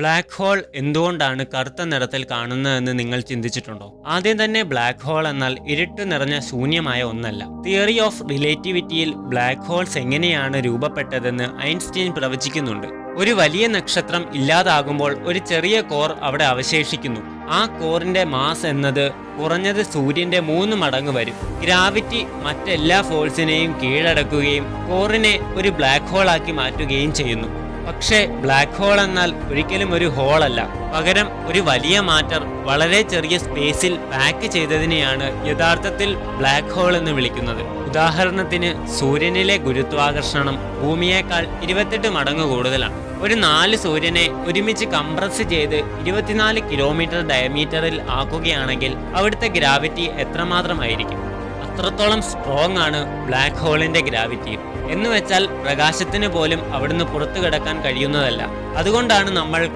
Black hole എന്തുകൊണ്ടാണ് കറുത്ത നിറത്തിൽ കാണുന്നതെന്ന് നിങ്ങൾ ചിന്തിച്ചിട്ടുണ്ടോ? ആദ്യം തന്നെ ബ്ലാക്ക് ഹോൾ എന്നാൽ ഇരുട്ട് നിറഞ്ഞ ശൂന്യമായ ഒന്നല്ല. തിയറി ഓഫ് റിലേറ്റിവിറ്റിയിൽ ബ്ലാക്ക് ഹോൾസ് എങ്ങനെയാണ് രൂപപ്പെട്ടതെന്ന് ഐൻസ്റ്റീൻ പ്രവചിക്കുന്നുണ്ട്. ഒരു വലിയ നക്ഷത്രം ഇല്ലാതാകുമ്പോൾ ഒരു ചെറിയ കോർ അവിടെ അവശേഷിക്കുന്നു. ആ കോറിന്റെ മാസ് എന്നത് കുറഞ്ഞത് സൂര്യന്റെ 3 മടങ്ങ് വരും. ഗ്രാവിറ്റി മറ്റെല്ലാ ഫോഴ്സിനെയും കീഴടക്കുകയും കോറിനെ ഒരു ബ്ലാക്ക് ഹോൾ ആക്കി മാറ്റുകയും ചെയ്യുന്നു. പക്ഷേ ബ്ലാക്ക് ഹോൾ എന്നാൽ ഒരിക്കലും ഒരു ഹോളല്ല, പകരം ഒരു വലിയ മാറ്റർ വളരെ ചെറിയ സ്പേസിൽ പാക്ക് ചെയ്തതിനെയാണ് യഥാർത്ഥത്തിൽ ബ്ലാക്ക് ഹോൾ എന്ന് വിളിക്കുന്നത്. ഉദാഹരണത്തിന് സൂര്യനിലെ ഗുരുത്വാകർഷണം ഭൂമിയേക്കാൾ 28 മടങ്ങ് കൂടുതലാണ്. ഒരു 4 സൂര്യനെ ഒരുമിച്ച് കംപ്രസ് ചെയ്ത് 24 കിലോമീറ്റർ ഡയമീറ്ററിൽ ആക്കുകയാണെങ്കിൽ അവിടുത്തെ ഗ്രാവിറ്റി എത്രമാത്രമായിരിക്കും? അത്രത്തോളം സ്ട്രോങ് ആണ് ബ്ലാക്ക് ഹോളിന്റെ ഗ്രാവിറ്റി. എന്ന് വെച്ചാൽ പ്രകാശത്തിന് പോലും അവിടുന്ന് പുറത്തു കിടക്കാൻ കഴിയുന്നതല്ല. അതുകൊണ്ടാണ് നമ്മൾക്ക്